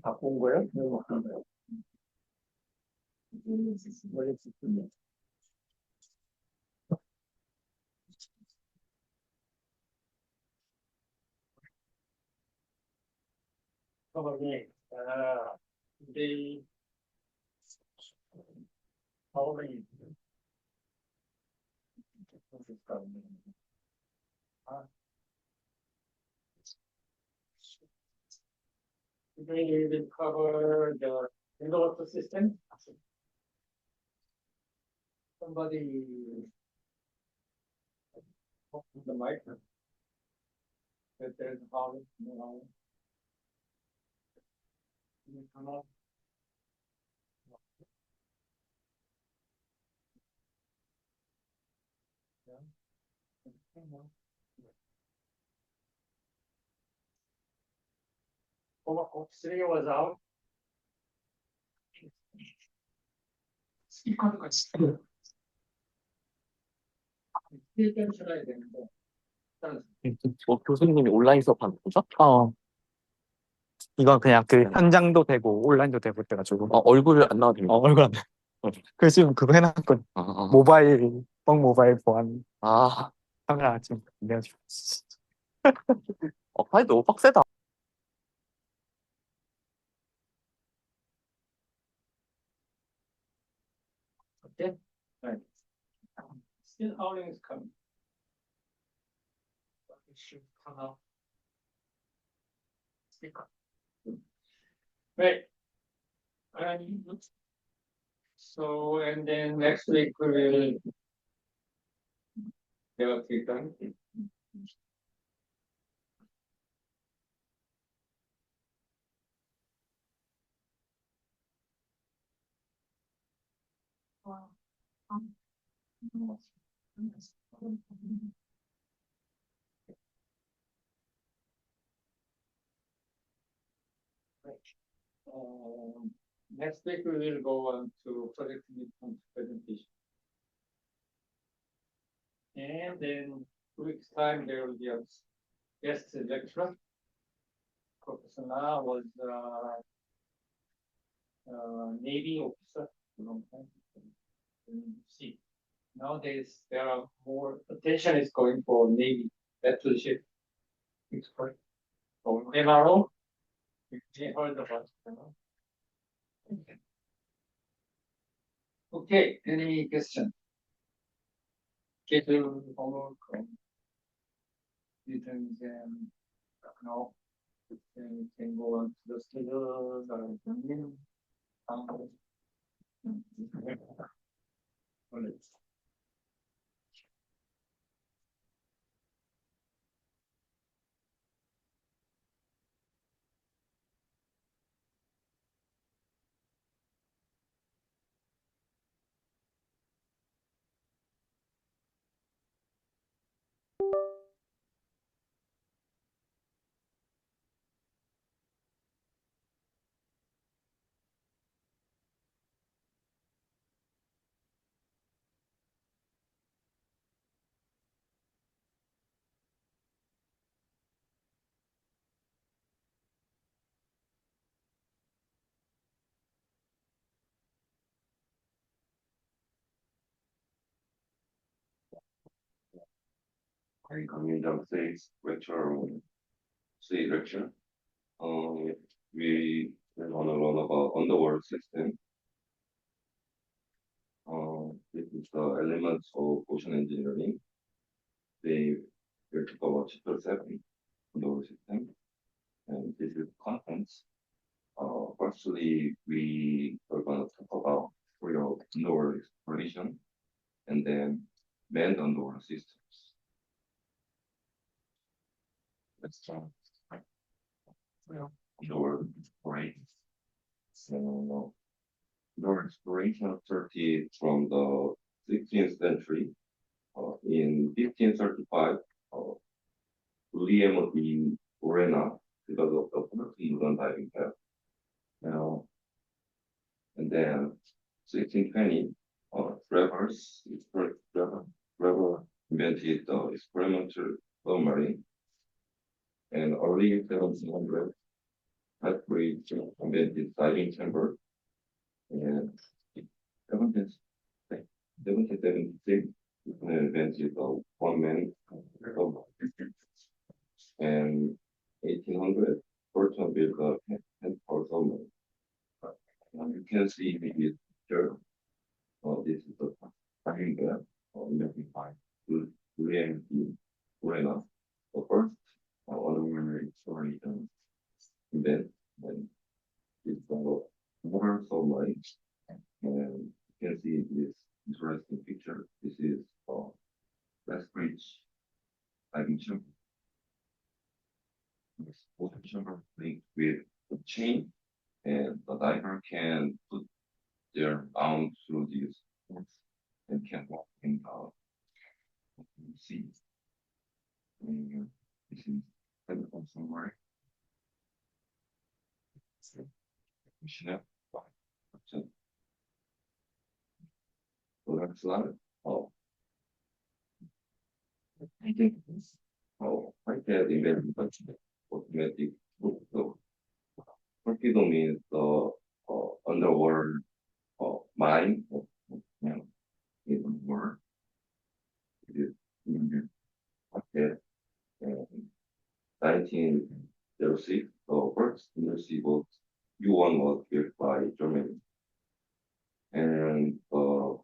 갖고 온 거예요? 이거 갖고 온 거예요? 원래 지금 저번에 우리 사업이 아, today we will cover the inverter system. Somebody open the mic. If there's a problem, can you come up? Yeah. Three was out. 스피커도 같이 스피커 쳐야 되는데 일단 뭐 교수님이 온라인 수업하는 거죠? 이건 그냥 그 현장도 되고 온라인도 되고 그래가지고 얼굴 안 나와도 됩니다. 얼굴 안 돼. 그래서 지금 그거 해놨거든. 모바일 모바일 보안 아, 카메라 지금 내가지고 파일 너무 빡세다. okay. Right. Still howling is coming. But it should come out. Speaker. Right. So and then next week we will have a time. Next week we will go on to project midpoint presentation. And then 2 weeks time there will be a guest lecturer. Professor Na was Navy officer for a long time. See, nowadays there are more attention is going for Navy battleship expert or MRO. You may heard about it. Okay, any question? Schedule homework or written exam? No. Then we can go on to the schedule or 강민정 says lecture say lecture. We want to learn about underworld system. This is the elements of ocean engineering. They will talk about chapter 7, underworld system, and this is contents. Firstly, we are going to talk about real underworld exploration, and then manned underworld systems. Let's start. Underworld exploration. So, underworld exploration started from the 16th century. In 1535, William de Orena developed the first modern diving path. Now, and then 1620, Trevor invented the experimental submarine. And early 1700, Lethbridge invented diving chamber. And 1776, invented the one-man submarine. And 1800, Burton built a hand-powered submarine. You can see the picture. This is the diving bed identified with William D. Orena, the first underwater exploration event. And it's the water submarine. And you can see this interesting picture. This is Lethbridge diving chamber. This water chamber linked with a chain, and the diver can put their arm through these ports and can walk in the sea. And this is technical summary. So next slide. I think I had invented automatic torpedo. Torpedo means the underwater mine of in the water. It is okay. 1906, the first undersea boat U1 was built by Germany. And from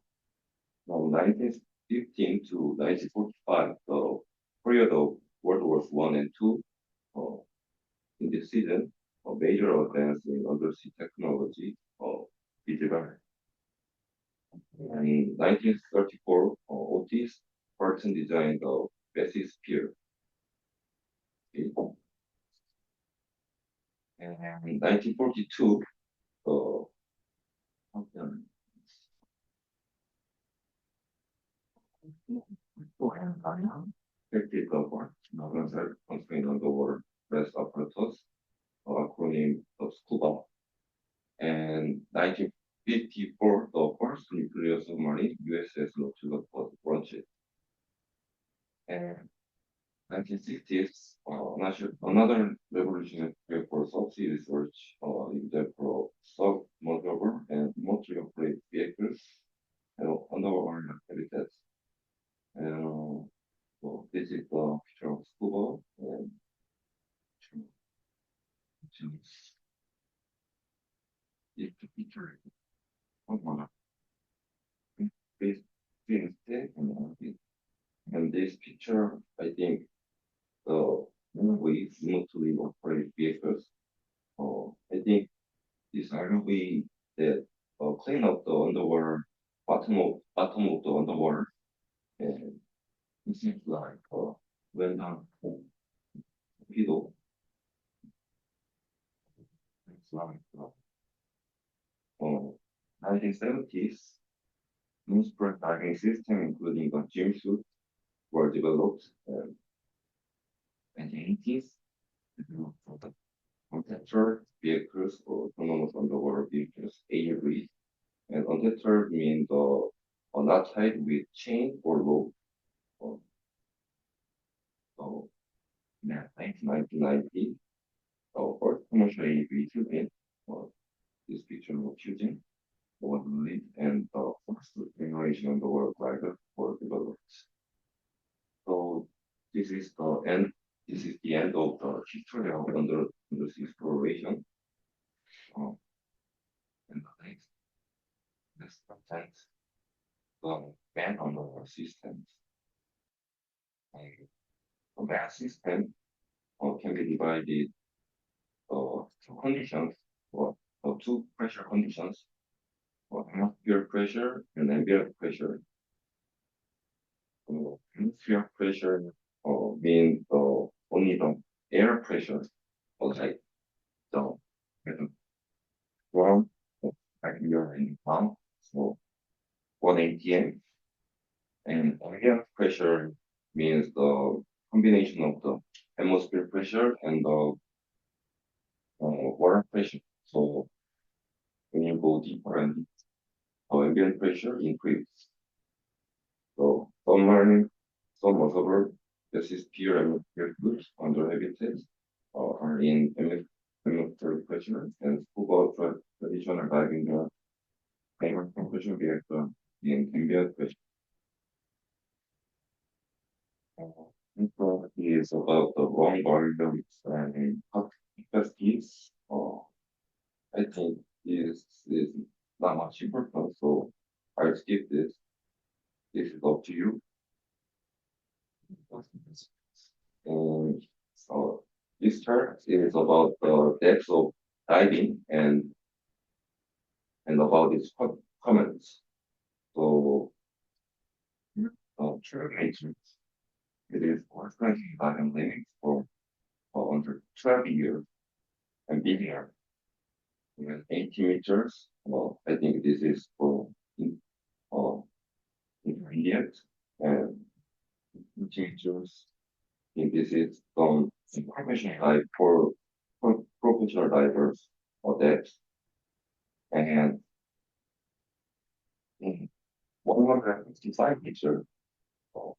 1915 to 1945, the period of World Wars I and II, in this season, a major advance in undersea technology is developed. In 1934, Otis Barton designed the Bessie Spear. Okay. And in 1942, effective government, constrained underwater rest apparatus, acronym of SCUBA. And 1954, the first nuclear submarine, USS Nautilus, was launched. And 1960s, another revolutionary for subsea research is that for submersible and remotely operated vehicles and underwater habitats. And this is the picture of SCUBA and it's the picture of one this and this picture, I think, the way remotely operated vehicles. I think this ROV that clean up the underwater bottom of the underwater, and it seems like went down torpedo. It's like 1970s, moon-spread diving system, including the gym suit, were developed. And 1980s, developed for the untethered vehicles or autonomous underwater vehicles, AUVs. And untethered means not tied with chain or rope. So, in 1990, first commercial AUV built this picture of using was lead and the first generation of the world glider were developed. So this is the end. This is the end of the history of undersea exploration. And next content, the ban on the systems. And the ban system can be divided two conditions or two pressure conditions. Atmosphere pressure and ambient pressure. Atmosphere pressure means only the air pressure outside the ground, like we are in ground, so 1 atm. And ambient pressure means the combination of the atmosphere pressure and the water pressure. So when you go deeper and ambient pressure increases. So submarine, submersible, this is pure atmospheric goods under habitats are in atmospheric pressure, and scuba traditional diving climate compression reactor in ambient pressure. This part is about the long volumes and capacities. I think is not much important, so I'll skip this. This is up to you. And so this chart is about the depth of diving and about its comments. So matrix. It is for diving limits for under 12 years and bigger. Even 80 meters. Well, I think this is for intermediate and 80 meters. I think this is professional dive for professional divers or depth. And 155 meters. Or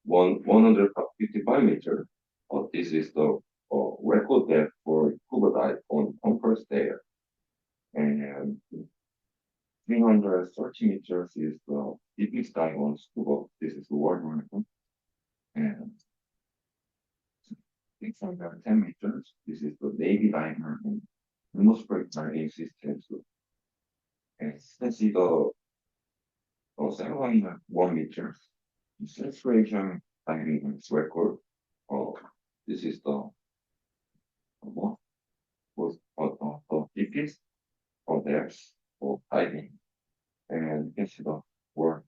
155 meters. This is the record depth for scuba dive on compressed air. And 330 meters is the deepest dive on scuba. This is the world record. And 610 meters. This is the Navy diver and atmospheric diving system. And you can see the 701 meters. Saturation diving record. This is the deepest depth of diving, and you can see the word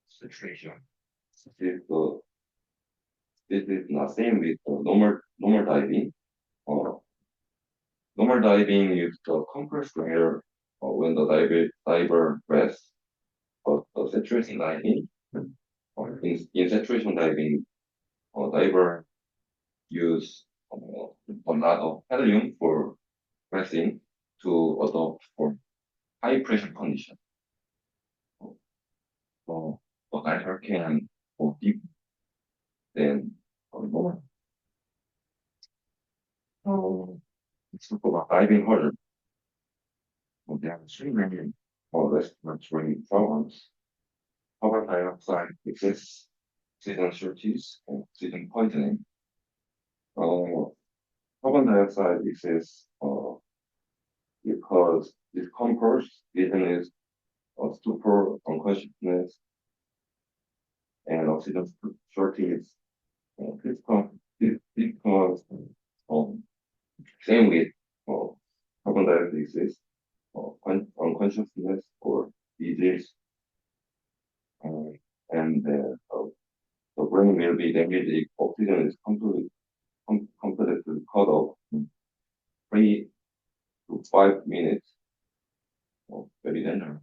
saturation. This is not same with normal diving. Normal diving is the compressed air when the diver rests. The saturation diving, in saturation diving, diver use a lot of helium for resting to adopt for high pressure condition. So the diver can go deep than normal. Let's talk about diving harder. There are three main respiratory problems. Carbon dioxide excess, oxygen shortage, and oxygen poisoning. Carbon dioxide excess because discomfort, dizziness, stupor, unconsciousness, and oxygen shortage. This cause same with carbon dioxide exists, unconsciousness or disease, and the brain will be damaged if oxygen is completely cut off in 3 to 5 minutes. Very dangerous.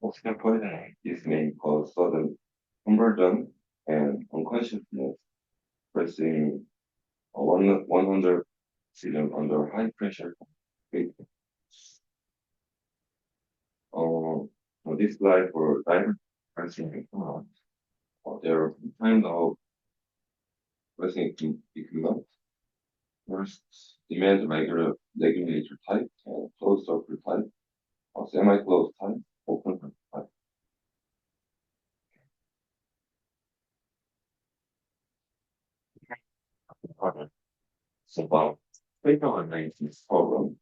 Oxygen poisoning. This may cause sudden conversion and unconsciousness, pressing 100 oxygen under high pressure. This slide for diver pressing. There are kind of pressing equipment. First, demand regulator type, closed circuit type, semi-closed type, open circuit type. So about COVID-19 problem.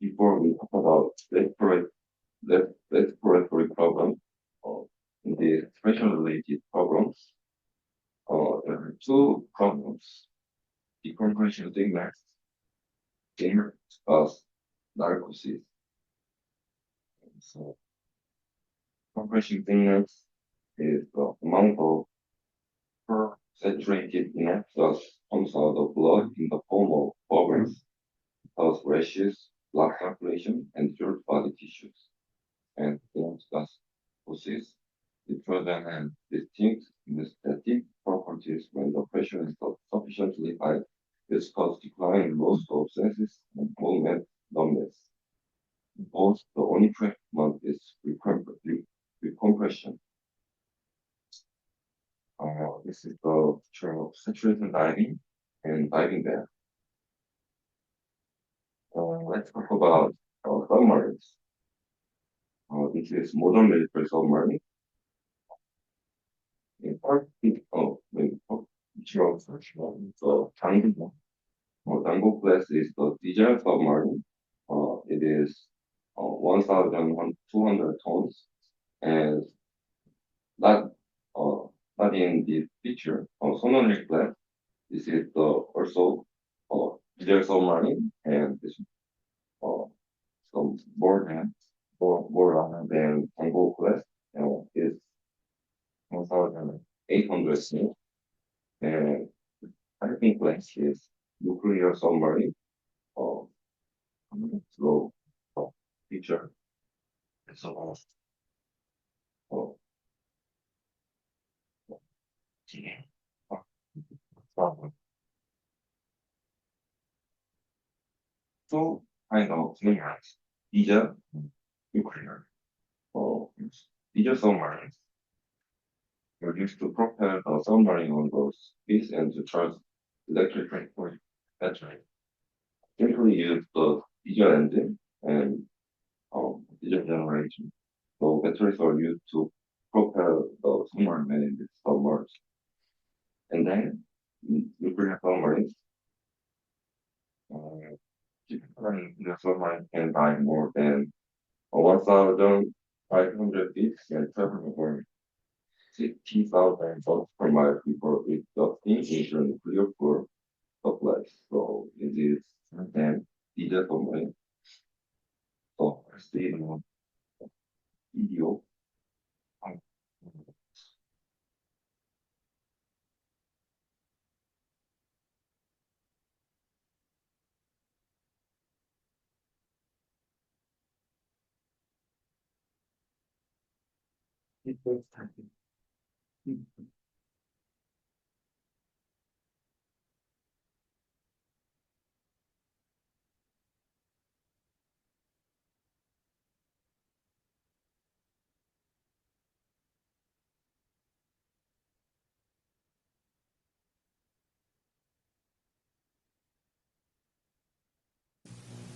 Before we talk about respiratory problem, in the expression-related problems, there are two problems. Decompression sickness, narcosis. So, compression sickness is the amount of saturated enough gas comes out of blood in the form of bubbles, cause rashes, blood circulation, and dirt body tissues. And gas possess nitrogen and distinct static properties when the pressure is sufficiently high. This causes decline, loss of senses, and movement numbness. Both the only treatment is recompression. This is the picture of saturation diving and diving there. Let's talk about submarines. This is modern military submarine. In part, the Dango class is the diesel submarine. It is 1,200 tons, and not in this picture. Sonori class, this is the also diesel submarine, and this some more than Dango class is 1,800 tons, and Typing class is nuclear submarine. So picture. So two kind of submarines, diesel, nuclear. Diesel submarines were used to propel a submarine on those speeds and to charge electric transport battery. Typically use the diesel engine and diesel generation. So batteries are used to propel the submarine in the submerged. And then nuclear submarines. The submarine can dive more than 1,500 feet and travel over 60,000 volts per mile before it docking into nuclear power supplies. So it is then diesel submarine. So I see the video.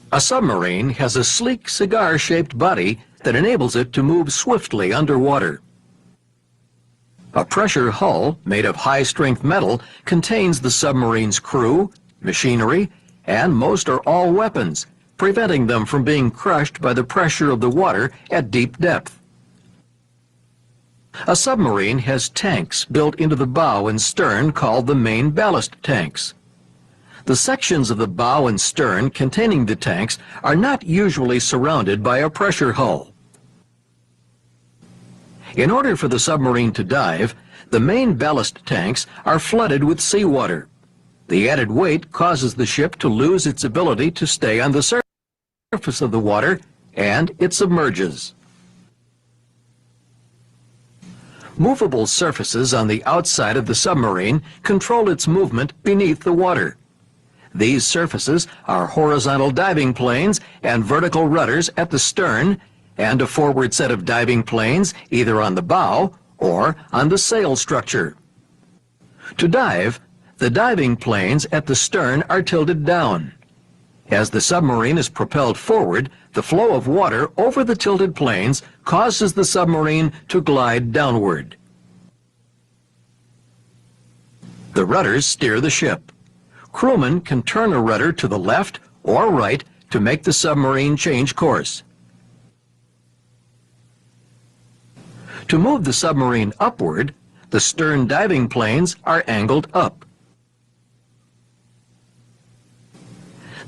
A submarine has a sleek cigar-shaped body that enables it to move swiftly underwater. A pressure hull made of high-strength metal contains the submarine's crew, machinery, and most or all weapons, preventing them from being crushed by the pressure of the water at deep depth. A submarine has tanks built into the bow and stern called the main ballast tanks. The sections of the bow and stern containing the tanks are not usually surrounded by a pressure hull. In order for the submarine to dive, the main ballast tanks are flooded with seawater. The added weight causes the ship to lose its ability to stay on the surface of the water, and it submerges. Movable surfaces on the outside of the submarine control its movement beneath the water. These surfaces are horizontal diving planes and vertical rudders at the stern, and a forward set of diving planes either on the bow or on the sail structure. To dive, the diving planes at the stern are tilted down. As the submarine is propelled forward, the flow of water over the tilted planes causes the submarine to glide downward. The rudders steer the ship. Crewmen can turn a rudder to the left or right to make the submarine change course. To move the submarine upward, the stern diving planes are angled up.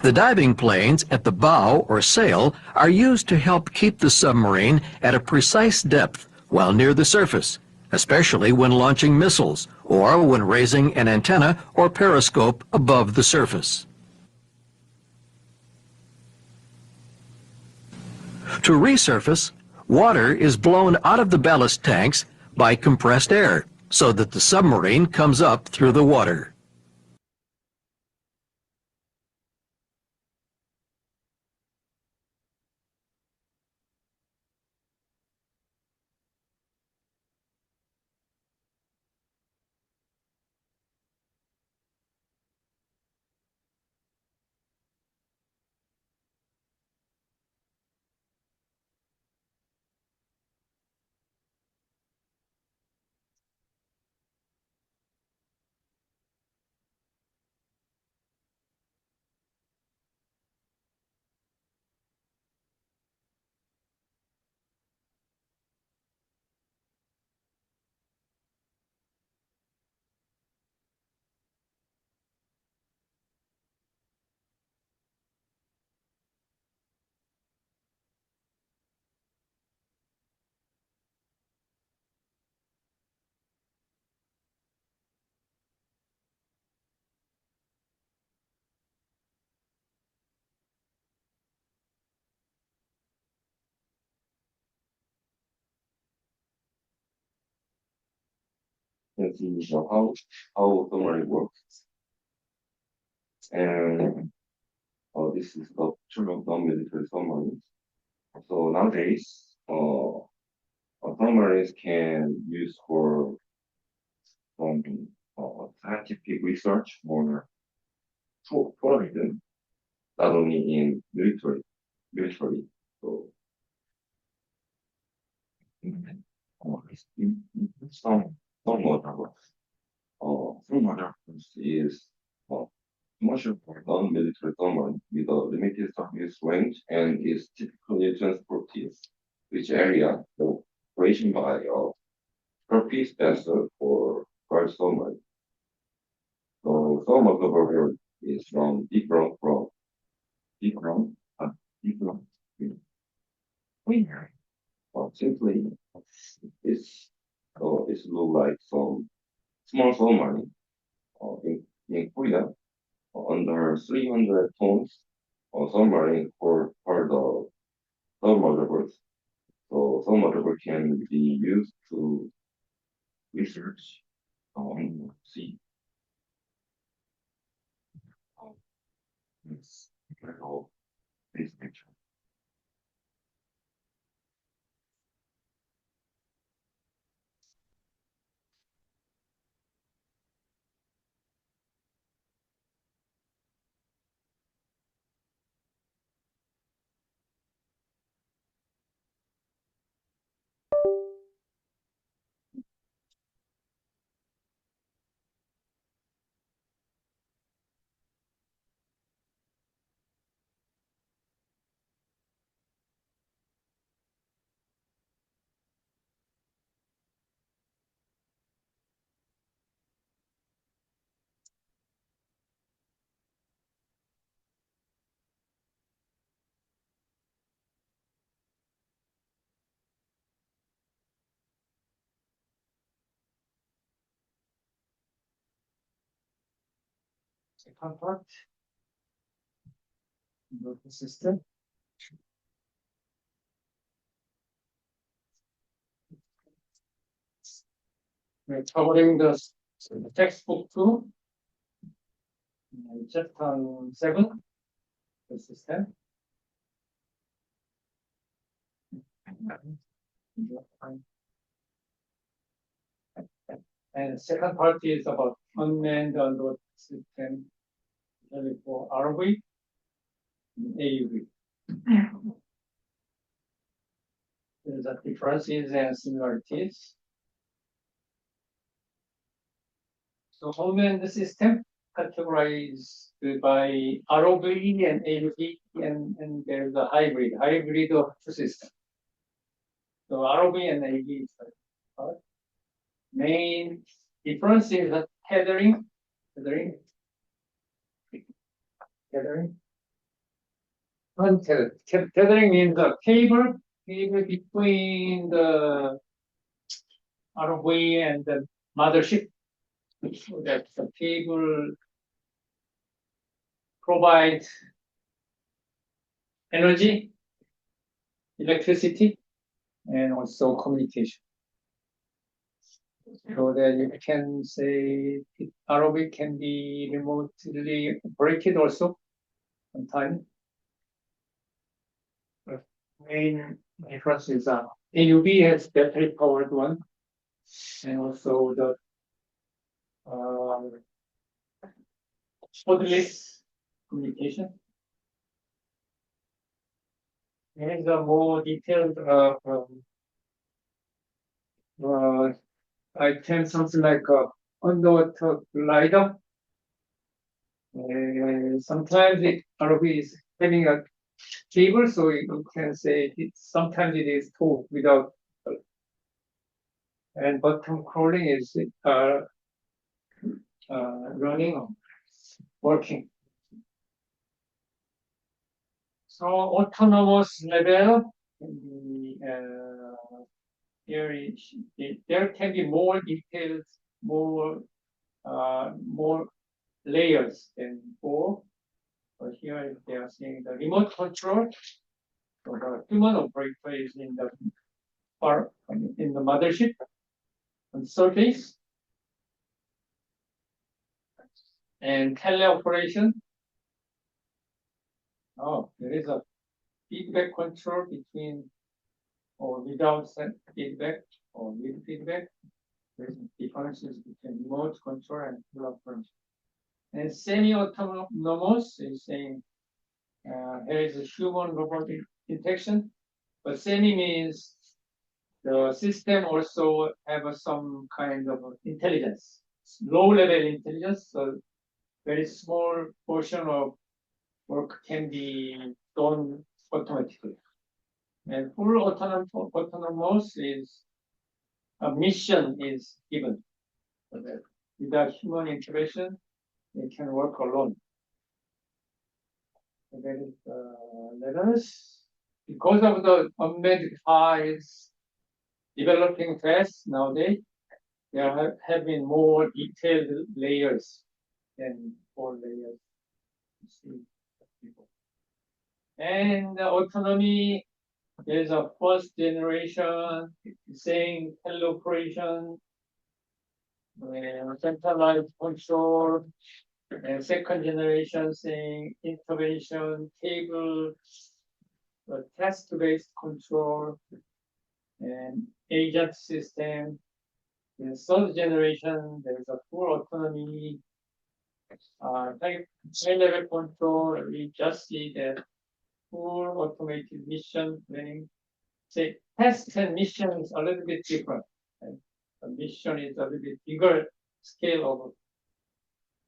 The diving planes at the bow or sail are used to help keep the submarine at a precise depth while near the surface, especially when launching missiles or when raising an antenna or periscope above the surface. To resurface, water is blown out of the ballast tanks by compressed air so that the submarine comes up through the water. And see how submarine works. And this is the picture of non-military submarines. So nowadays, submarines can use for from scientific research or tourism, not only in military. So some models, some models is uh, commercial for non-military submarine with a limited service range and is typically transported which area the operation by a surface vessel or guard submarine. So some of the border is different, different. Winner. Simply, it's look like some small submarine in Korea under 300 tons submarine for the submersible. So submersible can be used to research on sea. It's this picture. Second part. The system. We're covering the textbook 2. And chapter 7. The system. And second part is about unmanned underwater system, usually for ROV and AUV. There's a differences and similarities. So unmanned system categorized by ROV and AUV, and there's a hybrid of two systems. So ROV and AUV is the main difference is that tethering. Untethered. Tethering means the cable between the ROV and the mothership, so that the cable provides energy, electricity, and also communication. So that you can say ROV can be remotely operated also sometimes. The main difference is AUV has battery powered one, and also the cordless communication. There is a more detailed item, something like underwater glider. Sometimes the ROV is having a cable, so you can say sometimes it is towed without. And bottom crawling is running or working. So autonomous level can be there can be more details, more layers than before. But here they are saying the remote control. So the human operator is in the mothership on surface, and teleoperation. Oh, there is a feedback control between or without feedback or with feedback. There's differences between remote control and teleoperation. And semi-autonomous is saying there is a human robot interaction, but semi means the system also have some kind of intelligence, low level intelligence. So very small portion of work can be done automatically. And full autonomous is a mission is given, so that without human intervention, they can work alone. So that is letters. Because of the unmanned files developing fast nowadays, there have been more detailed layers than 4 layers. And autonomy, there's a first generation saying teleoperation, centralized control, and second generation saying intervention, cable, task-based control, and agent system. In third generation, there's a full autonomy, high-level control. We just see that full automated mission planning. Say, task and mission is a little bit different. Right? The mission is a little bit bigger scale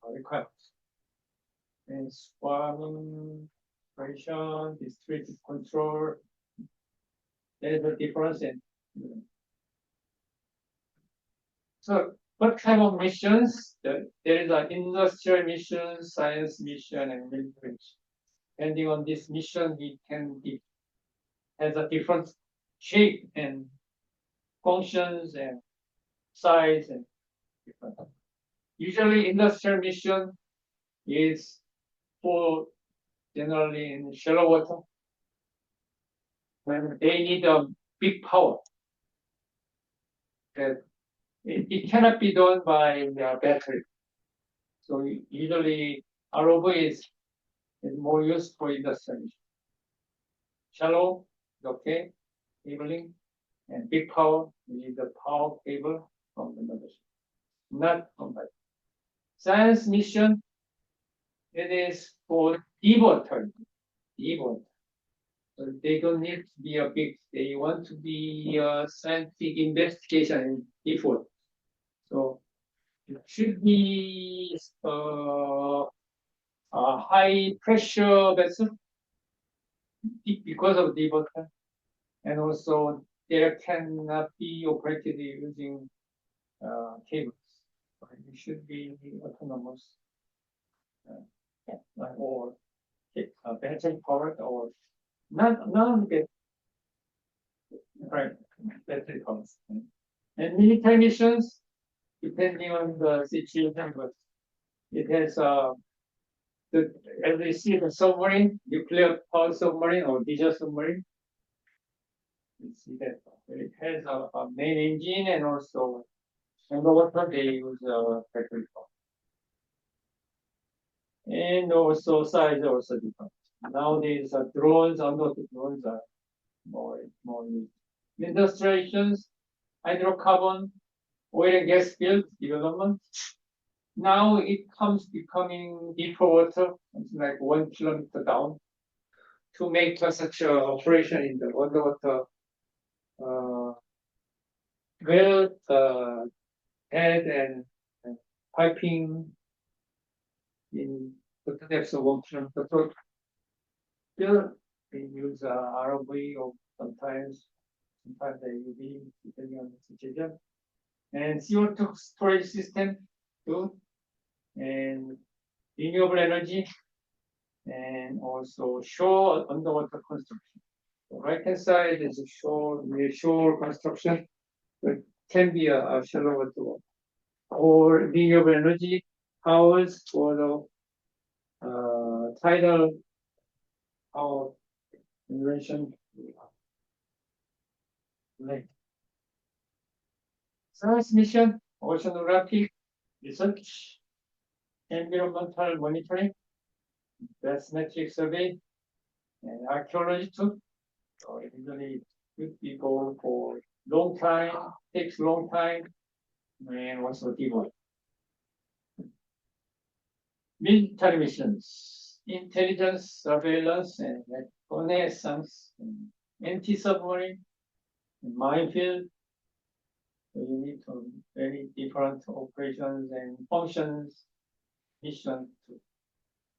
of requirements. And swarming, operation, distributed control. There is a difference in. So, what kind of missions? There is an industrial mission, science mission, and military mission. Depending on this mission, it has a different shape and functions and size and different. Usually, industrial mission is for generally in shallow water. When they need a big power, that it cannot be done by the battery. So usually ROV is more used for industry. Shallow, okay, cabling, and big power, you need the power cable from the mothership, not from the science mission. It is for deep water. So they don't need to be a big. They want to be a scientific investigation in deep water. So it should be a high pressure vessel because of deep water, and also there cannot be operated using cables. So it should be autonomous or battery powered or not right battery powered. And military missions, depending on the situation, but it has as we see the submarine, nuclear powered submarine or diesel submarine. You see that it has a main engine and also underwater they use battery power. And also size also different. Nowadays drones, underwater drones are more used. Industrializations, hydrocarbon, oil and gas field development. Now it comes becoming deeper water, something like 1 kilometer down, to make such a operation in the underwater well head and piping in the depths of 1 kilometer. So still they use ROV or sometimes AUV depending on the situation. And CO2 storage system too, and renewable energy, and also shore underwater construction. The right hand side is a shore construction, but can be a shallow water or renewable energy powers for the tidal power generation. Right. Science mission, oceanography, research, environmental monitoring, bathymetric survey, and archaeology too. So it usually good people for long time, takes long time, and also devoid. Military missions, intelligence, surveillance, and reconnaissance, anti-submarine, minefield. So you need to very different operations and functions, mission.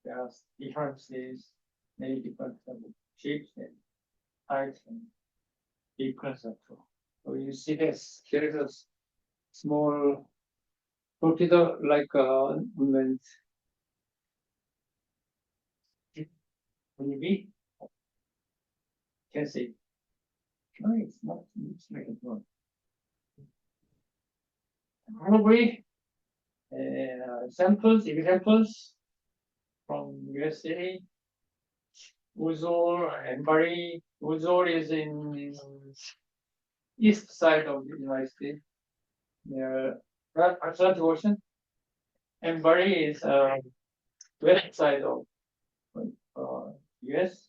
There are differences, many different shapes and heights and vehicles as well. So you see this, there is a small torpedo like movement. Maybe can see. No, it's not. It's like a drone. Probably examples from USA. Uzor and Bari. Uzor is in east side of the United States, near Atlantic Ocean, and Bari is west side of US.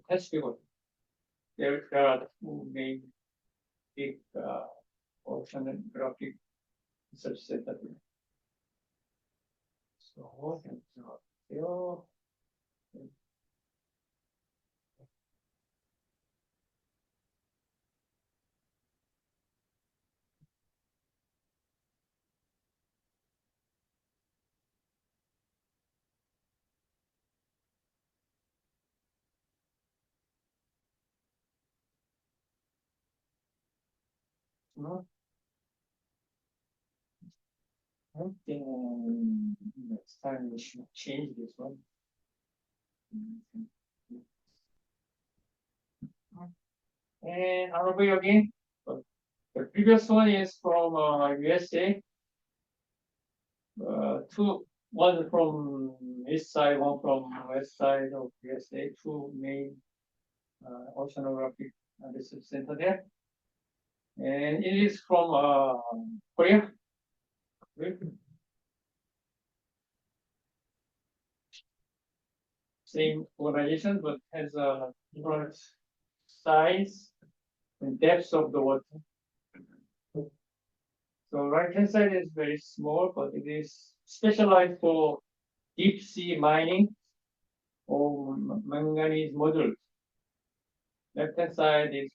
Pacific Ocean. There are two main big oceanographic research centers. So, I think next time we should change this one. And ROV again. The previous one is from USA. one from east side, one from west side of USA, two main oceanographic research center there. And it is from Korea. Same organization, but has a different size and depth of the water. So right hand side is very small, but it is specialized for deep sea mining or manganese modules. Left hand side is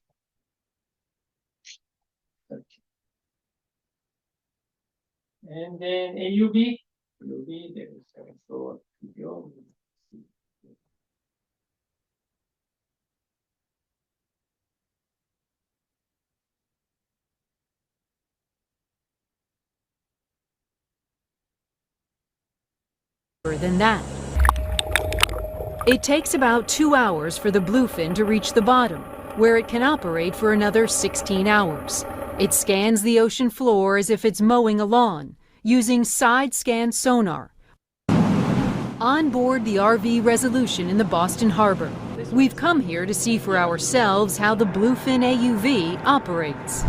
and then AUV, there is also a video. Than that. It takes about 2 hours for the bluefin to reach the bottom, where it can operate for another 16 hours. It scans the ocean floor as if it's mowing a lawn, using side-scan sonar. On board the RV Resolution in the Boston Harbor, we've come here to see for ourselves how the bluefin AUV operates.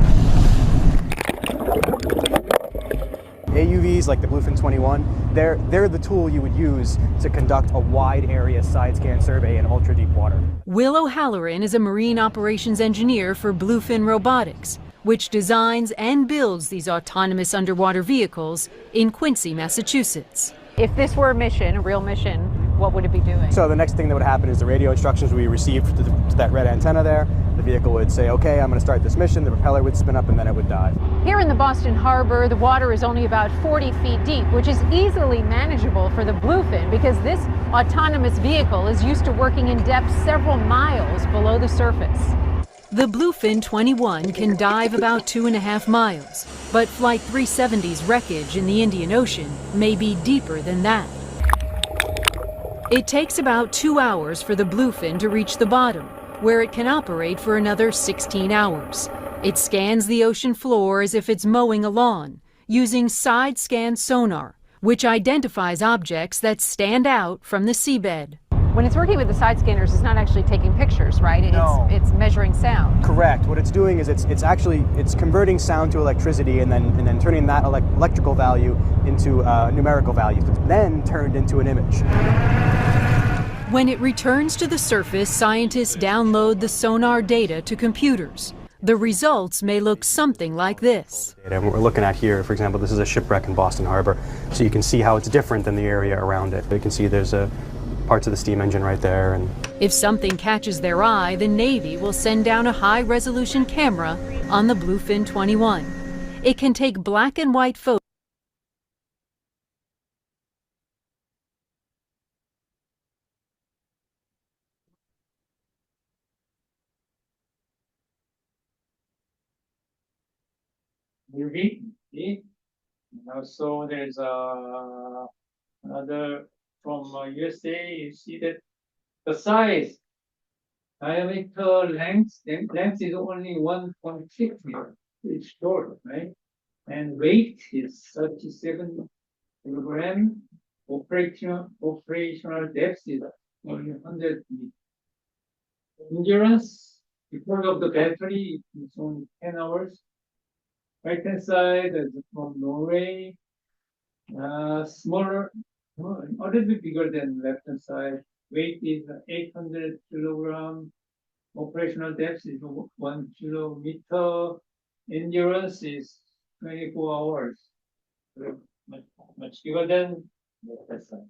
AUVs like the Bluefin 21, they're the tool you would use to conduct a wide area side scan survey in ultra deep water. Will O'Halloran is a marine operations engineer for Bluefin Robotics, which designs and builds these autonomous underwater vehicles in Quincy, Massachusetts. If this were a mission, a real mission, what would it be doing? So the next thing that would happen is the radio instructions would be received to that red antenna there. The vehicle would say, okay, I'm going to start this mission. The propeller would spin up and then it would dive. Here in the Boston Harbor, the water is only about 40 feet deep, which is easily manageable for the bluefin because this autonomous vehicle is used to working in depth several miles below the surface. The Bluefin 21 can dive about 2.5 miles, but Flight 370's wreckage in the Indian Ocean may be deeper than that. It takes about 2 hours for the bluefin to reach the bottom, where it can operate for another 16 hours. It scans the ocean floor as if it's mowing a lawn, using side-scan sonar, which identifies objects that stand out from the seabed. When it's working with the side scanners, it's not actually taking pictures, right? No. It's measuring sound. Correct. What it's doing is it's converting sound to electricity and then turning that electrical value into numerical values. It's then turned into an image. When it returns to the surface, scientists download the sonar data to computers. The results may look something like this. And what we're looking at here, for example, this is a shipwreck in Boston Harbor, so you can see how it's different than the area around it. You can see there's parts of the steam engine right there. And if something catches their eye, the Navy will send down a high-resolution camera on the Bluefin 21. It can take black and white photos. Movie. Also, there's another from USA. You see that the size, diameter, length is only 1.6 meters. It's short, right? And weight is 37 kilogram. Operational depth is only 100 meters. Endurance, because of the battery, it's only 10 hours. Right hand side is from Norway, smaller, a little bit bigger than left hand side. Weight is 800 kilogram. Operational depth is 1 kilometer. Endurance is 24 hours. Much bigger than left hand side.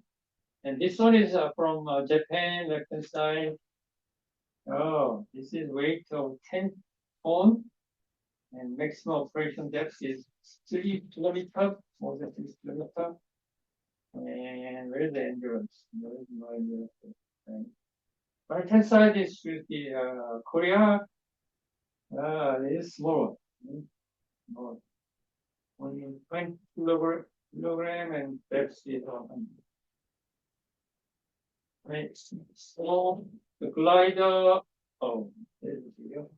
And this one is from Japan, left hand side. Oh, this is weight of 10 tons. And maximum operation depth is 3 kilometers, more than 3 kilometers. And where is the endurance? There is no endurance. Right hand side is with the Korea. It is small. Only 20 kilogram and depth is 100. Right. So the glider. Oh, there's the video.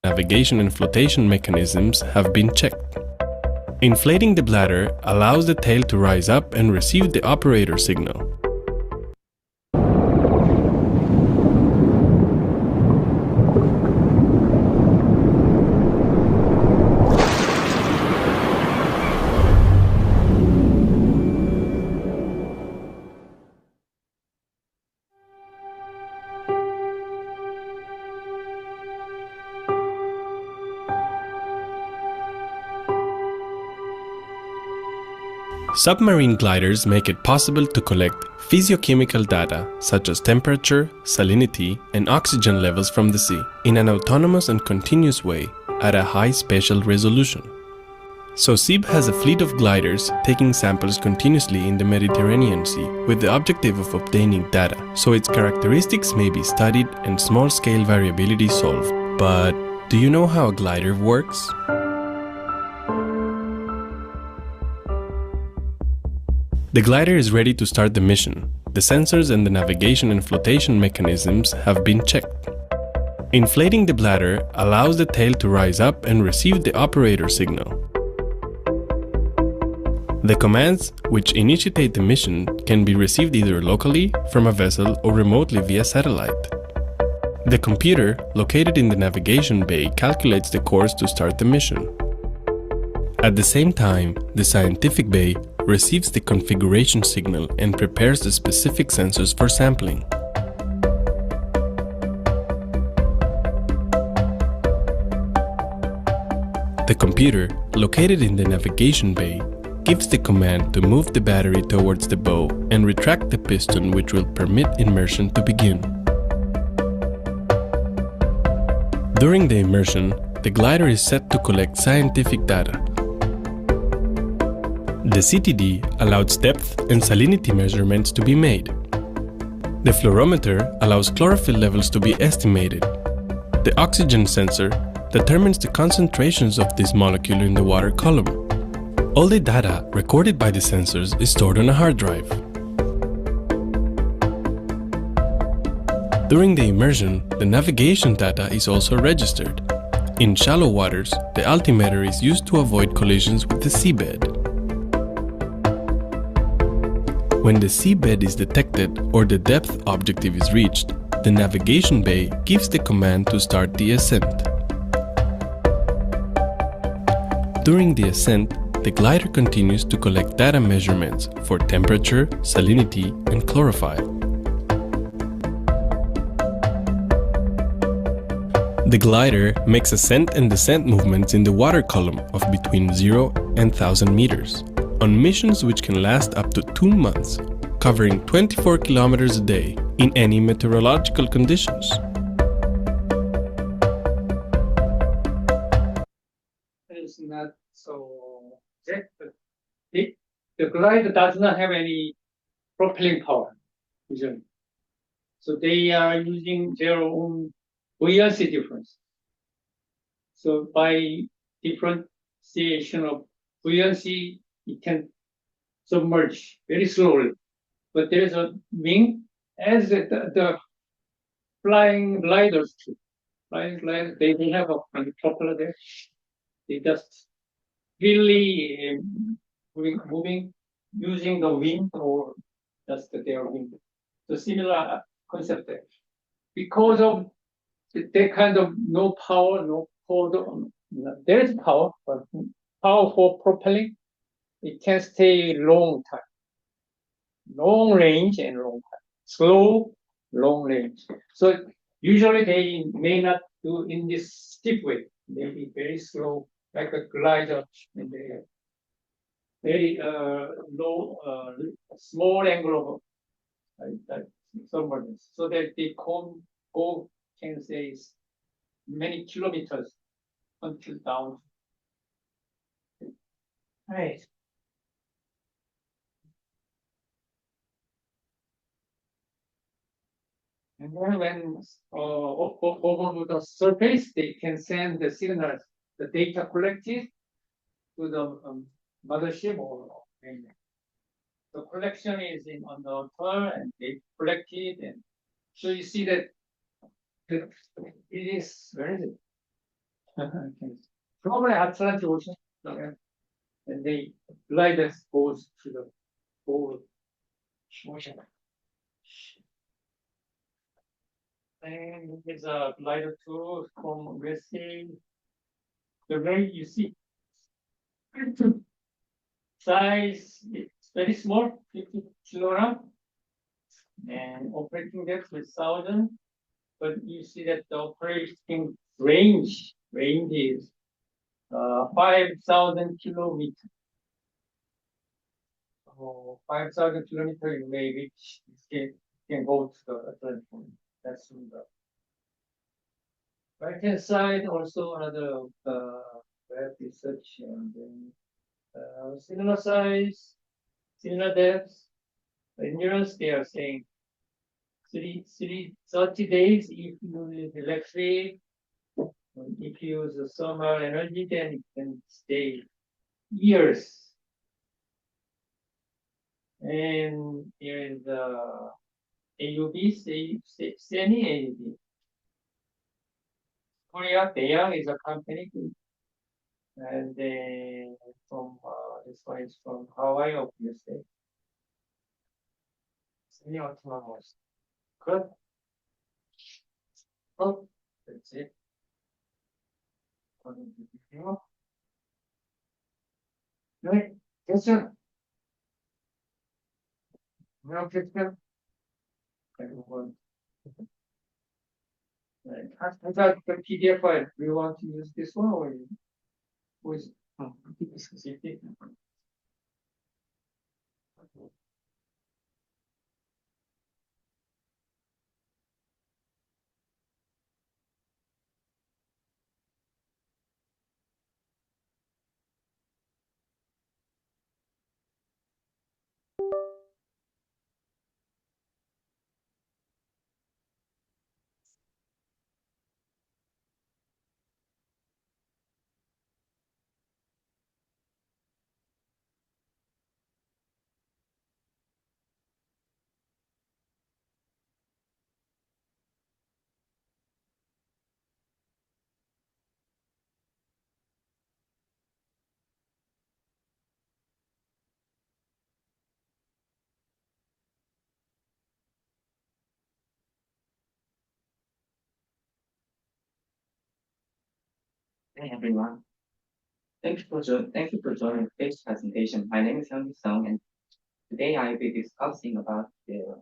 Navigation and flotation mechanisms have been checked. Inflating the bladder allows the tail to rise up and receive the operator signal. Submarine gliders make it possible to collect physiochemical data such as temperature, salinity, and oxygen levels from the sea in an autonomous and continuous way at a high spatial resolution. So SEAB has a fleet of gliders taking samples continuously in the Mediterranean Sea with the objective of obtaining data, so its characteristics may be studied and small-scale variability solved. But do you know how a glider works? The glider is ready to start the mission. The sensors and the navigation and flotation mechanisms have been checked. Inflating the bladder allows the tail to rise up and receive the operator signal. The commands which initiate the mission can be received either locally from a vessel or remotely via satellite. The computer, located in the navigation bay, calculates the course to start the mission. At the same time, the scientific bay receives the configuration signal and prepares the specific sensors for sampling. The computer, located in the navigation bay, gives the command to move the battery towards the bow and retract the piston, which will permit immersion to begin. During the immersion, the glider is set to collect scientific data. The CTD allows depth and salinity measurements to be made. The fluorometer allows chlorophyll levels to be estimated. The oxygen sensor determines the concentrations of this molecule in the water column. All the data recorded by the sensors is stored on a hard drive. During the immersion, the navigation data is also registered. In shallow waters, the altimeter is used to avoid collisions with the seabed. When the seabed is detected or the depth objective is reached, the navigation bay gives the command to start the ascent. During the ascent, the glider continues to collect data measurements for temperature, salinity, and chlorophyll. The glider makes ascent and descent movements in the water column of between 0 and 1000 meters. On missions which can last up to 2 months, covering 24 kilometers a day in any meteorological conditions. It's not so exact, but the glider does not have any propelling power, usually. So they are using their own buoyancy difference. So by differentiation of buoyancy, it can submerge very slowly. But there is a wing, as the flying gliders too. Flying gliders, they don't have a propeller there. They just really moving using the wind or just their wind. So similar concept there. Because of that kind of no power, no power, there is power, but power for propelling, it can stay long time. Long range and long time. Slow, long range. So usually they may not do in this stiff way. Maybe very slow, like a glider in the air. Very low, small angle of submergence, so that they can say many kilometers until down. Right. And then when over the surface, they can send the signals, the data collected to the mothership or mainland. The collection is in on the altar and they collected, and so you see that it is, where is it? Probably Atlantic Ocean, and they glider goes to the whole ocean. And there's a glider tool from USA. The way you see size, it's very small, 50 kilogram, and operating depth is 1,000. But you see that the operating range is 5,000 kilometers. So 5,000 kilometers you may reach, it can go to the Atlantic. That's from the right hand side. Also another web research, and then similar size, similar depth. Endurance, they are saying 30 days if you use electric. If you use the thermal energy, then it can stay years. And here is the AUB, semi-AUB. Korea Daewoo is a company, and then from this one is from Hawaii, obviously. Semi-autonomous. Good. Oh, that's it. Right, yes, sir. No question. Everyone. Right. I thought the PDF file, do you want to use this one or with specific? Hey everyone. Thank you for joining today's presentation. My name is Hyung Sung, and today I will be discussing about the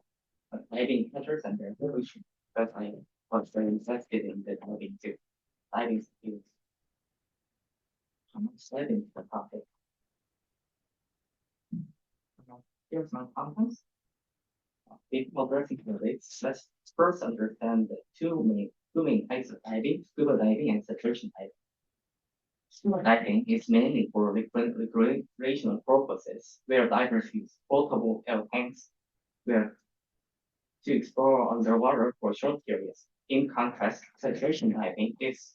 diving cultures and their evolution, because I was very interested in the diving skills. I'm excited in the topic. Here's my contents. Before progressing to this, let's first understand the two main types of diving: scuba diving and submersion diving. Scuba diving is mainly for recreational purposes, where divers use portable air tanks to explore underwater for short periods. In contrast, submersion diving is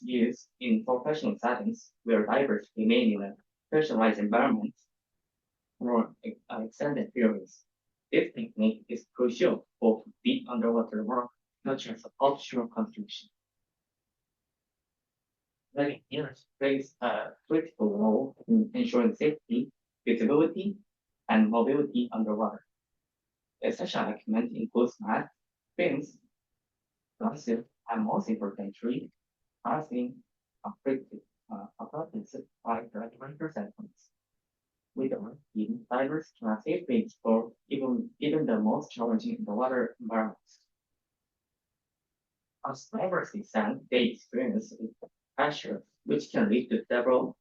used in professional settings, where divers remain in a pressurized environment for extended periods. This technique is crucial for deep underwater work, such as offshore construction. Diving gears plays a critical role in ensuring safety, visibility, and mobility underwater. Essential equipment includes masks, fins, glasses, and most importantly, harnessing apparatus by director points. Without even divers can safely explore even the most challenging underwater environments. As divers descend, they experience pressure, which can lead to several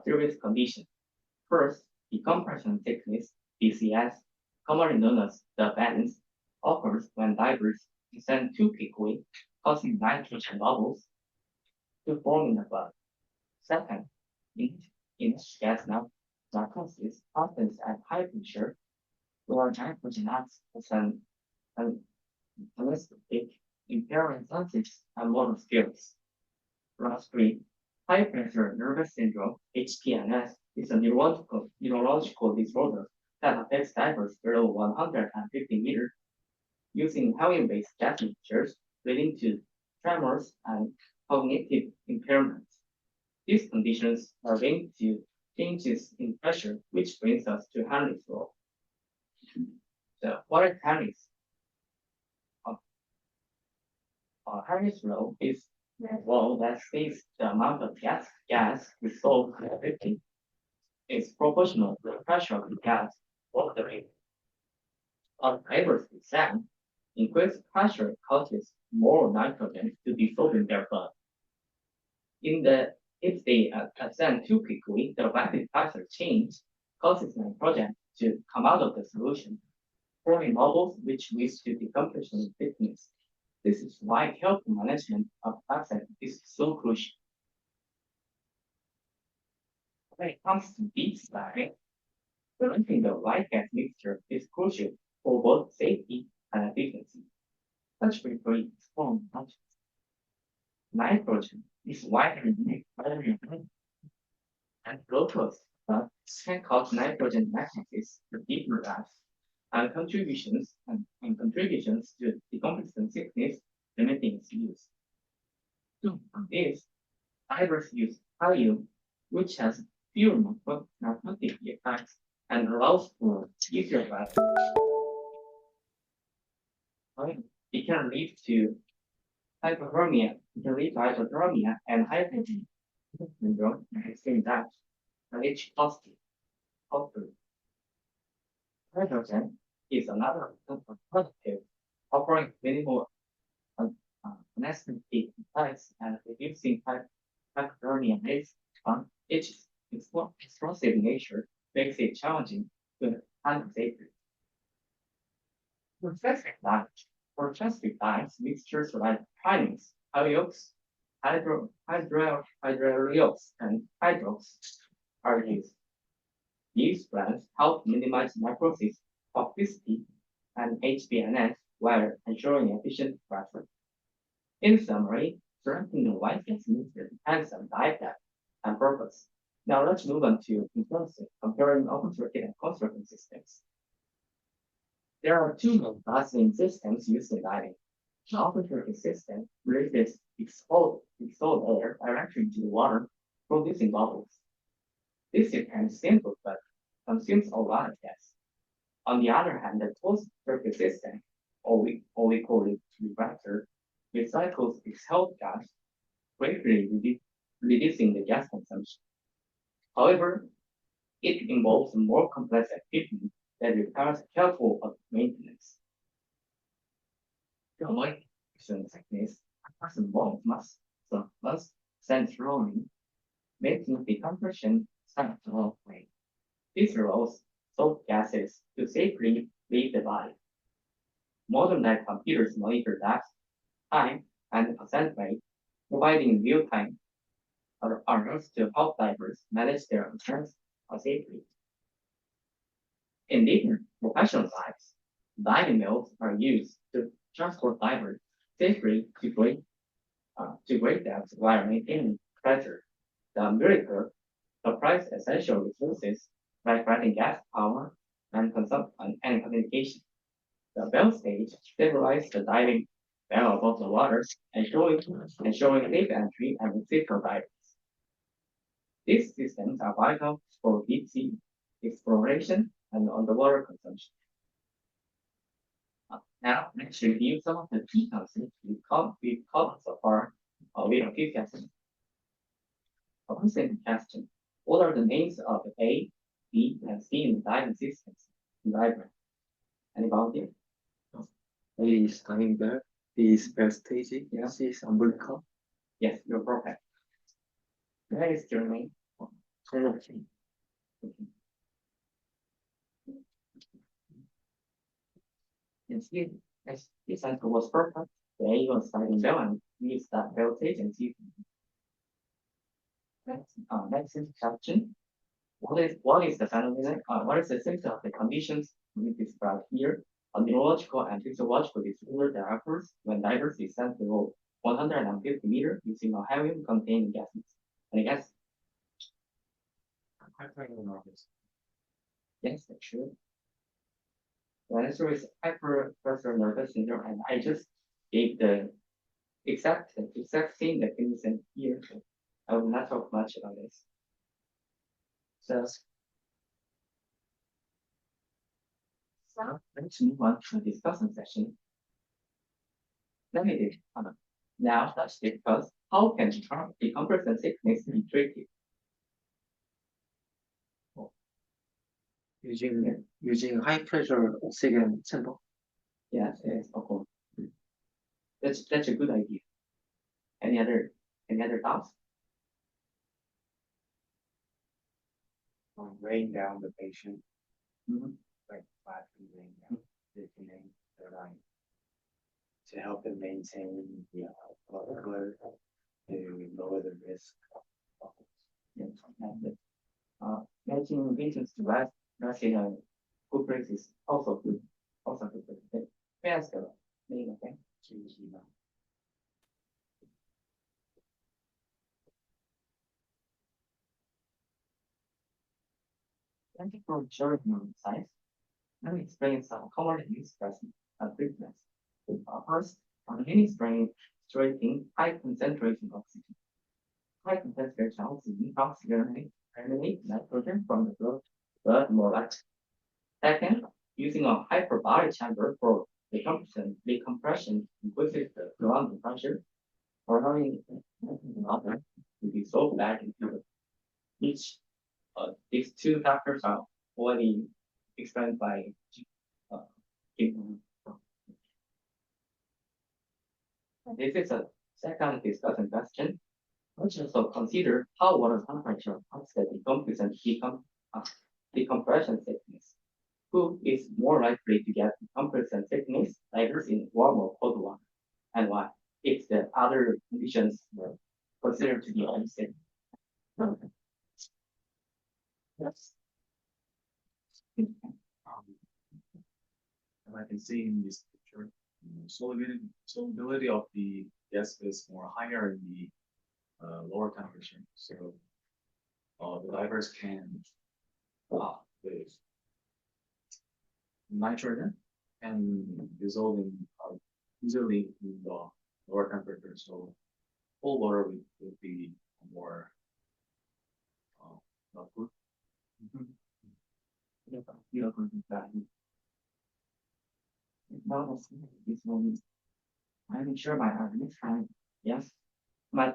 serious conditions. First, decompression sickness, DCS, commonly known as the bends, occurs when divers descend too quickly, causing nitrogen bubbles to form in the blood. Second, in gas narcosis happens at high pressure, or nitrogen acts as an anesthetic, impairing senses and motor skills. Lastly, high pressure nervous syndrome, HPNS, is a neurological disorder that affects divers below 150 meters using helium-based gas mixtures, leading to tremors and cognitive impairments. These conditions are linked to changes in pressure, which brings us to Henry's law. So, what is Henry's? Henry's law is a law that states the amount of gas dissolved in a liquid is proportional to the pressure of the gas over the liquid. On diver's exam, increased pressure causes more nitrogen to dissolve in their blood. If they ascend too quickly, the rapid pressure change causes nitrogen to come out of the solution, forming bubbles which leads to decompression and thickness. This is why careful management of ascent is so crucial. When it comes to deep sliding, selecting the right gas mixture is crucial for both safety and efficiency. Let's briefly explain nitrogen is widely used and glucose, but can cause nitrogen necrosis for deeper depths, and contributions to decompression thickness limiting its use. So for this, divers use helium, which has fewer narcotic effects and allows for easier breathing. It can lead to hypothermia. It can lead to hypothermia and hypertension syndrome at the same time, and it's costly. Hydrogen is another alternative, offering minimal anesthetic effects and reducing hypothermia rates. Its explosive nature makes it challenging to handle safely. For specific dyes, mixtures like primings, aliox, hydroxy, and hydrox are used. These blends help minimize necrosis, toxicity, and HPNS while ensuring efficient pressure. In summary, selecting the right gas mixture depends on dye depth and purpose. Now let's move on to comparison, comparing open circuit and closed circuit systems. There are two main gasoline systems used in diving. The open circuit system releases exhaled air directly into the water, producing bubbles. This is simple but consumes a lot of gas. On the other hand, the closed circuit system, or we call it reactor, recycles exhaled gas, greatly reducing the gas consumption. However, it involves more complex equipment that requires careful maintenance. To avoid sickness, a person must send rolling, making decompression start the wrong way. This allows soap gases to safely leave the body. Modern night computers monitor depth, time, and ascent rate, providing real-time alerts to help divers manage their ascents safely. In deeper professional dives, diving mills are used to transport divers safely to great depths while maintaining pressure. The umbilical supplies essential resources like running gas, power, and communication. The bell stage stabilizes the diving bell above the water, ensuring safe entry and exit for divers. These systems are vital for deep sea exploration and underwater consumption. Now, let's review some of the key concepts we've covered so far with a few questions. One simple question: what are the names of the A, B, and C in the diving systems in diagram? Anybody? A is diving bell, B is bell stage, Yeah. C is umbilical. Yes, you're perfect. Where is your name? Okay. Yes, this answer was perfect. The A was diving bell and B is that bell stage and C. Next question. What is the phenomenon? What is the symptom of the conditions we described here, a neurological and physiological disorder that occurs when divers descend below 150 meters using a helium-containing gas mask. And I guess, yes, that's true. The answer is hyperpressure nervous syndrome, and I just gave the exact same definition here. I will not talk much about this. So let's move on to the discussion session. Let me now let's discuss how can decompression sickness be treated. using high pressure oxygen chamber. Yes, of course. That's a good idea. Any other thoughts? Weighing down the patient, Mhm. like flatly weighing down, thickening their line to help them maintain the blood flow to lower the risk of bubbles. Yes, and making patients to rest in a good place is also good. Also good. Yes, the main thing. Thank you for sharing your insights. Let me explain some commonly used treatments. First, continuous brain stimulating high concentration oxygen. High concentration oxygen eliminate nitrogen from the blood molecule. Second, using a hyperbaric chamber for decompression increases the surrounding pressure, allowing water to dissolve back into the each. These two factors are already explained by Kim. This is a second discussion question. Let's also consider how water temperature affects the decompression sickness. Who is more likely to get decompression sickness, divers in warm or cold water, and why? If the other conditions were considered to be unsafe. Yes. I can see in this picture, solubility of the gas is more higher in the lower temperature. So the divers can the nitrogen and dissolve in easily in the lower temperature. So cold water would be more not good. This one is, I'm sure my next time. Yes. My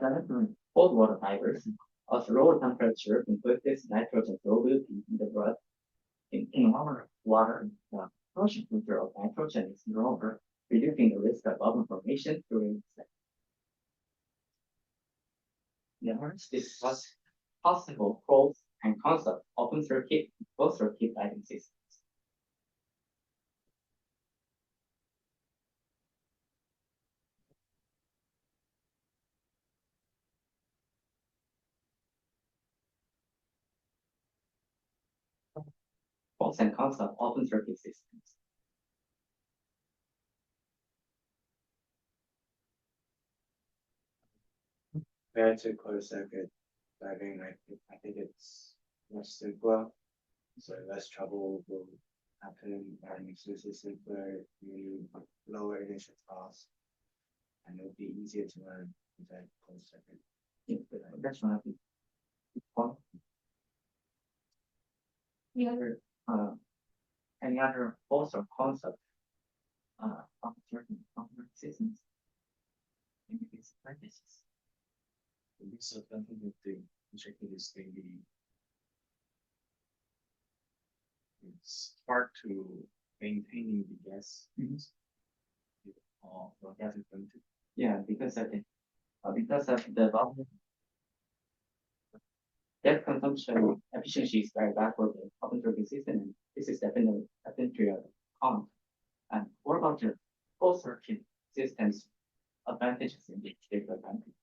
cold water divers of lower temperature increases nitrogen solubility in the blood. In warmer water, the concentration of nitrogen is lower, reducing the risk of bubble formation during sex. Let's discuss possible pros and cons of open circuit, closed circuit diving systems. Pros and cons of open circuit systems. Compared to closed circuit diving, I think it's much simpler. So less trouble will happen, and it's just simpler, you lower initial costs, and it'll be easier to learn than closed circuit. Yeah, that's one of the pros. Any other pros or cons of open circuit systems? Maybe it's practices. The disadvantage of the circuit is maybe it's hard to maintaining the gas. The gas is going to. Yeah, because of the volume. Gas consumption efficiency is very bad for the open circuit system, and this is definitely a con. And what about the closed circuit systems advantages and disadvantages?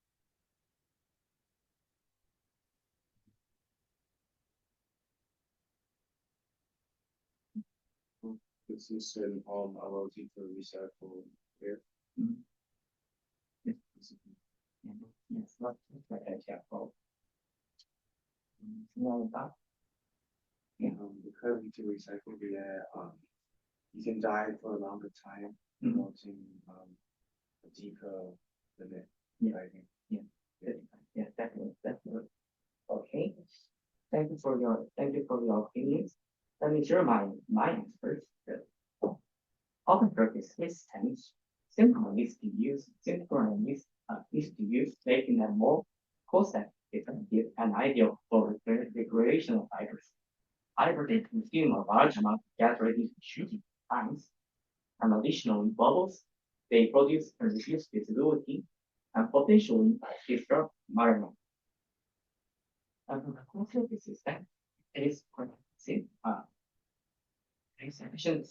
consistent ability to recycle air. Yes, not like a example. No, that. The ability to recycle the air, you can dive for a longer time, Mhm. promoting a deeper limit. Yeah. I think. Yeah, definitely. Okay. Thank you for your opinions. Let me share my answers. Open purpose systems simply is to use, making them more cost-effective and ideal for recreational divers. However, they consume a large amount of gas ready shooting times, and additionally bubbles they produce can reduce visibility and potentially disrupt environment. And from the concept system, it is comprehensive, it is efficient,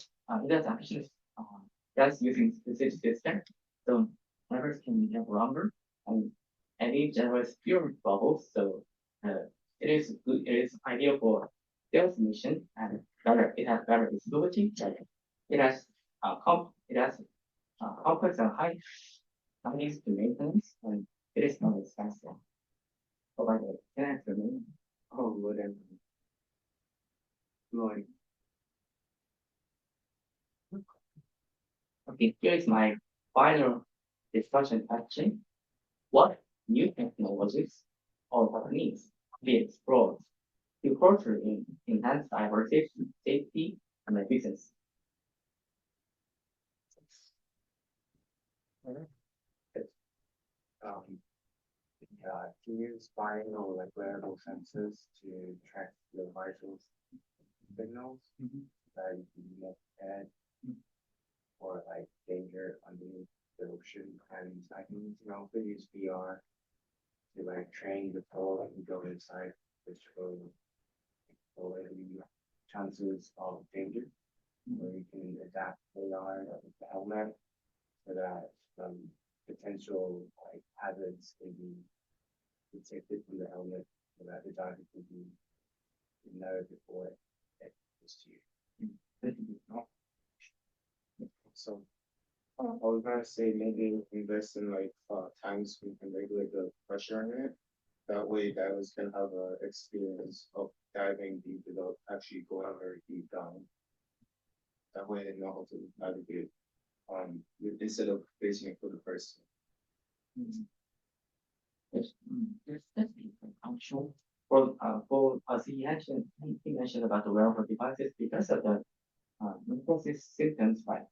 gas using specific system, so divers can have longer and it generates fewer bubbles, so it is good, it is ideal for sales mission and it has better visibility, it has complex and high needs to maintenance and it is not expensive. Provided, can I answer me? Oh, whatever. Like, Okay, here is my final discussion question. What new technologies or techniques be explored to further enhance diversity, safety, and efficiency? to use spine or like wearable sensors to track your vital signals that you can look at or like danger underneath the ocean. And I can also use VR to like train the tool and go inside, which will lower the chances of danger. Where you can adapt AR with the helmet so that potential like hazards can be detected from the helmet so that the diver can be know before it gets to you. So I was gonna say maybe invest in like times we can regulate the pressure in it. That way divers can have an experience of diving deep without actually going very deep down. That way they know how to navigate instead of facing it for the first time. Yes, I'm sure. For as he mentioned about the wearable devices because of the narcosis symptoms, right?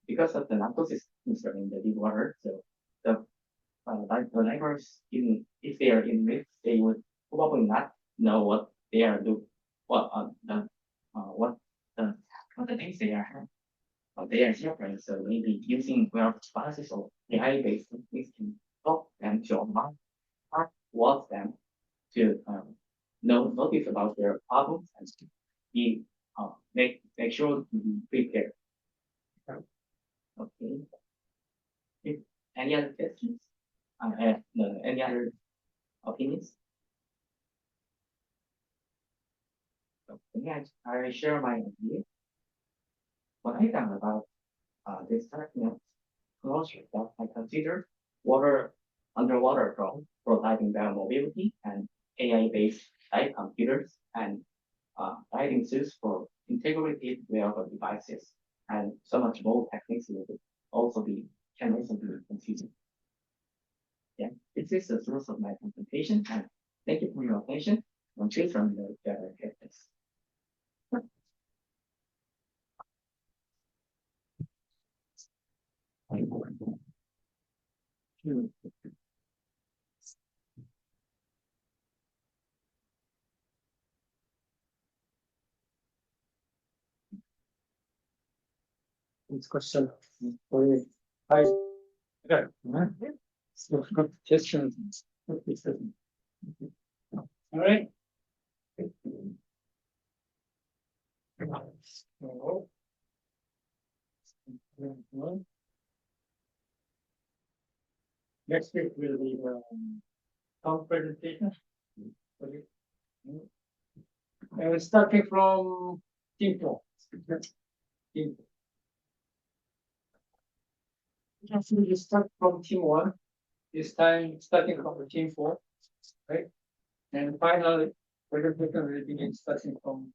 Because of the narcosis symptoms in the deep water, so the divers if they are in risk, they would probably not know what they are doing, what the things they are suffering. So maybe using wearable devices or AI-based techniques can help them to towards them to notice about their problems and to be make sure to be prepared. Okay. If any other questions? No, any other opinions? Okay, I share my idea. What I thought about this technology that I consider underwater drone providing better mobility and AI-based dive computers and diving suits for integrated wearable devices and so much more techniques can also be considered. Yeah, this is the source of my presentation and thank you for your attention. I'm Chase from the Campus. This question for you. Hi. Okay. So, questions. All right. Next week will be some presentation. Okay. And starting from Team 4. team. So you start from team one, this time starting from team four, right? And finally, qualification will begin starting from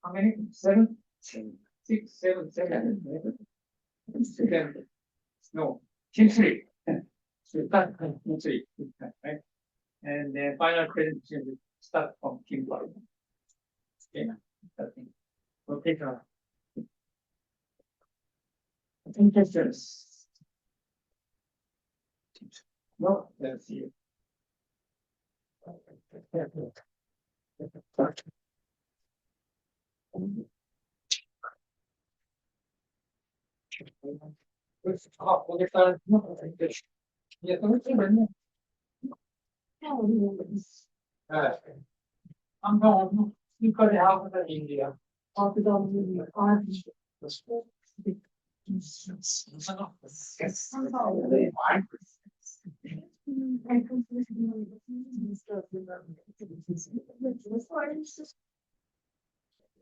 how many? Seven? 6, 7, 7. Second, no, team three. So start from team three, right? And then final presentation will start from team five. Okay, starting. Okay, questions? No, let's see. I'm going, you could have the India.